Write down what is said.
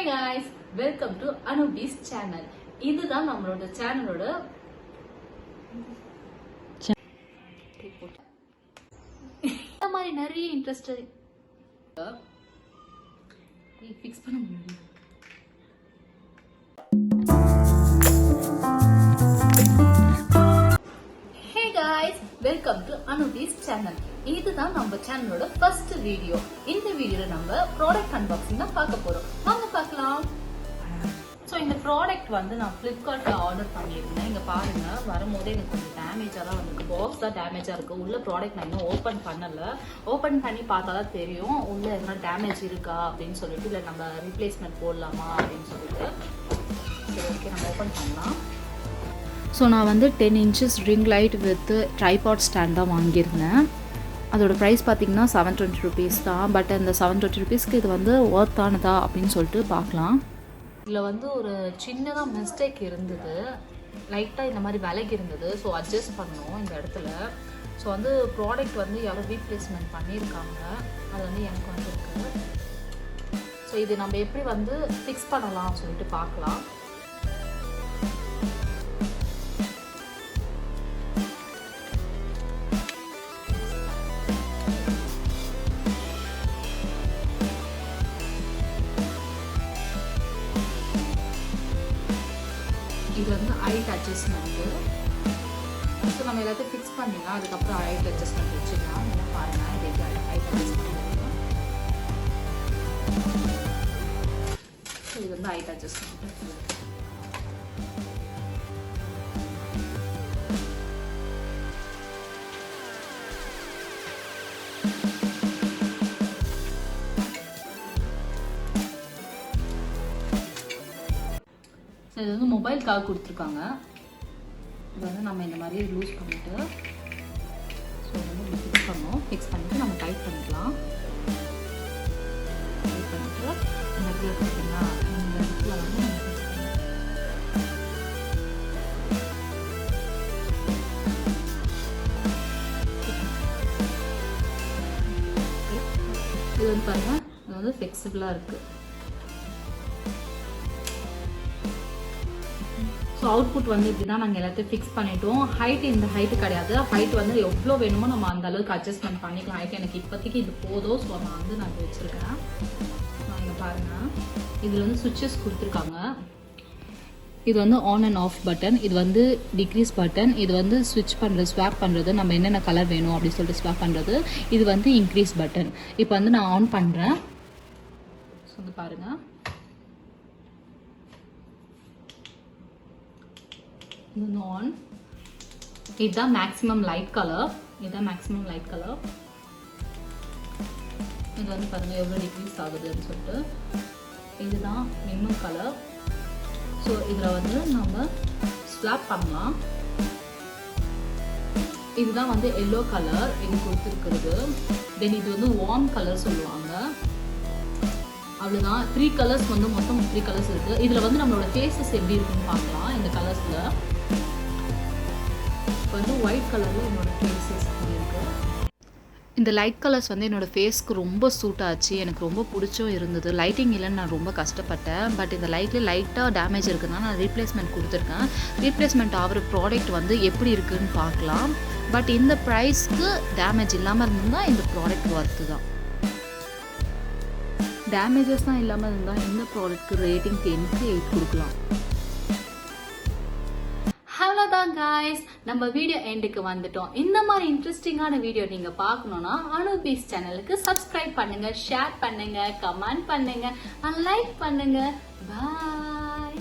guys, welcome to Anubi's channel. இதுதான் நம்மளோட சேனலோட இந்த மாதிரி நிறைய இன்ட்ரெஸ்ட் ஃபிக்ஸ் பண்ண முடியும். Hey guys, welcome to Anubi's channel. இதுதான் நம்ம சேனலோட ஃபர்ஸ்ட் வீடியோ. இந்த வீடியோல நம்ம ப்ராடக்ட் அன்பாக்சிங் தான் பார்க்க போறோம். வாங்க பார்க்கலாம். ஸோ இந்த ப்ராடக்ட் வந்து நான் ஃப்ளிப்கார்ட்ல ஆர்டர் பண்ணியிருந்தேன். இங்க பாருங்க, வரும்போதே எனக்கு கொஞ்சம் டேமேஜா தான் வந்து பாக்ஸ் தான் டேமேஜா இருக்கு. உள்ள ப்ராடக்ட் நான் இன்னும் ஓப்பன் பண்ணல. ஓப்பன் பண்ணி பார்த்தா தான் தெரியும் உள்ள என்ன டேமேஜ் இருக்கா அப்படின்னு சொல்லிட்டு, இல்லை நம்ம ரீப்ளேஸ்மெண்ட் போடலாமா அப்படின்னு சொல்லிட்டு. சரி, ஓகே, நம்ம ஓப்பன் பண்ணலாம். ஸோ நான் வந்து 10 inches ring light with tripod stand தான் வாங்கியிருந்தேன். அதோட ப்ரைஸ் பார்த்திங்கன்னா 720 rupees தான். பட் அந்த 720 rupeesக்கு இது வந்து ஒர்த்தானதா அப்படின்னு சொல்லிட்டு பார்க்கலாம். இதில் வந்து ஒரு சின்னதாக மிஸ்டேக் இருந்தது, லைட்டாக இந்த மாதிரி விலகி இருந்தது. ஸோ அட்ஜஸ்ட் பண்ணோம் இந்த இடத்துல. ஸோ வந்து ப்ராடக்ட் வந்து யாரோ ரீப்ளேஸ்மெண்ட் பண்ணியிருக்காங்க, அது வந்து எனக்கு வந்துருக்கு. ஸோ இது நம்ம எப்படி வந்து ஃபிக்ஸ் பண்ணலாம் சொல்லிட்டு பார்க்கலாம். இது வந்து ஹைட் அட்ஜஸ்ட்மெண்ட்டு. ஸோ நம்ம எல்லாத்தையும் ஃபிக்ஸ் பண்ணிடலாம். அதுக்கப்புறம் ஹைட் அட்ஜஸ்ட்மெண்ட் வச்சுக்கலாம். என்ன பாருங்கள், இது எப்படி ஹைட் அட்ஜஸ்ட் பண்ணுவோம். ஸோ இது வந்து ஹைட் அட்ஜஸ்ட்மெண்ட். இது வந்து மொபைலுக்காக கொடுத்துருக்காங்க. இது வந்து நம்ம இந்த மாதிரி லூஸ் பண்ணிவிட்டு, ஸோ வந்து ஃபிக்ஸ் பண்ணோம். ஃபிக்ஸ் பண்ணிவிட்டு நம்ம டைட் பண்ணிக்கலாம். டைட் பண்ணிவிட்டு இந்த இடத்துல பார்த்தீங்கன்னா இந்த இடத்துல வந்து இது வந்து பாருங்கள், இது வந்து ஃப்ளெக்சிபிளாக இருக்குது. ஸோ அவுட்புட் வந்து இப்படி தான் நாங்கள் எல்லாத்தையும் ஃபிக்ஸ் பண்ணிட்டோம். ஹைட் இந்த ஹைட்டு கிடையாது. ஹைட் வந்து எவ்வளோ வேணுமோ நம்ம அந்த அளவுக்கு அட்ஜஸ்ட்மெண்ட் பண்ணிக்கலாம். ஹைட் எனக்கு இப்போதைக்கு இது போதும். ஸோ நான் வச்சுருக்கேன். இங்கே பாருங்கள், இதில் வந்து சுவிட்சஸ் கொடுத்துருக்காங்க. இது வந்து ஆன் அண்ட் ஆஃப் பட்டன், இது வந்து டிக்ரீஸ் பட்டன், இது வந்து ஸ்விட்ச் பண்ணுறது, ஸ்வாப் பண்ணுறது, நம்ம என்னென்ன கலர் வேணும் அப்படின்னு சொல்லிட்டு ஸ்வாப் பண்ணுறது. இது வந்து இன்க்ரீஸ் பட்டன். இப்போ வந்து நான் ஆன் பண்ணுறேன். ஸோ வந்து பாருங்கள், இது ஆன். இதுதான் மேக்ஸிமம் லைட் கலர். இதுதான் மேக்ஸிமம் லைட் கலர். இது வந்து பாருங்கள் எவ்வளோ டிக்ரீஸ் ஆகுதுன்னு சொல்லிட்டு. இதுதான் மினிமம் கலர். ஸோ இதில் வந்து நம்ம ஸ்வாப் பண்ணலாம். இதுதான் வந்து எல்லோ கலர் இது கொடுத்துருக்குறது. தென் இது வந்து வார்ம் கலர் சொல்லுவாங்க. அவ்வளோதான். 3 கலர்ஸ் வந்து மொத்தம் 3 கலர்ஸ் இருக்குது. இதில் வந்து நம்மளோட ஃபேஸஸ் எப்படி இருக்குன்னு பார்க்கலாம். இந்த கலர்ஸில் இப்போ வந்து ஒயிட் கலரில் என்னோட ஃபேஸஸ் இருக்குது. இந்த லைட் கலர்ஸ் வந்து என்னோடய ஃபேஸ்க்கு ரொம்ப சூட் ஆச்சு. எனக்கு ரொம்ப பிடிச்சும் இருந்தது. லைட்டிங் இல்லைன்னு நான் ரொம்ப கஷ்டப்பட்டேன். பட் இந்த லைட்லேயே லைட்டாக டேமேஜ் இருக்குதுன்னா நான் ரீப்ளேஸ்மெண்ட் கொடுத்துருக்கேன். ரீப்ளேஸ்மெண்ட் ஆகிற ப்ராடக்ட் வந்து எப்படி இருக்குதுன்னு பார்க்கலாம். பட் இந்த ப்ரைஸ்க்கு டேமேஜ் இல்லாமல் இருந்தால் இந்த ப்ராடக்ட் ஒர்த்து தான். டேமேஜஸ் தான் இல்லாமல் இருந்தால் இந்த ப்ராடக்ட்க்கு ரேட்டிங் 10க்கு 8 கொடுக்கலாம். அவ்வளோதான் guys, நம்ம வீடியோ எண்டுக்கு வந்துட்டோம். இந்த மாதிரி இன்ட்ரெஸ்டிங்கான வீடியோ நீங்க பார்க்கணும்னா அனுபீஸ் சேனலுக்கு சப்ஸ்கிரைப் பண்ணுங்க, ஷேர் பண்ணுங்க, கமெண்ட் பண்ணுங்க, லைக் பண்ணுங்க. பாய்.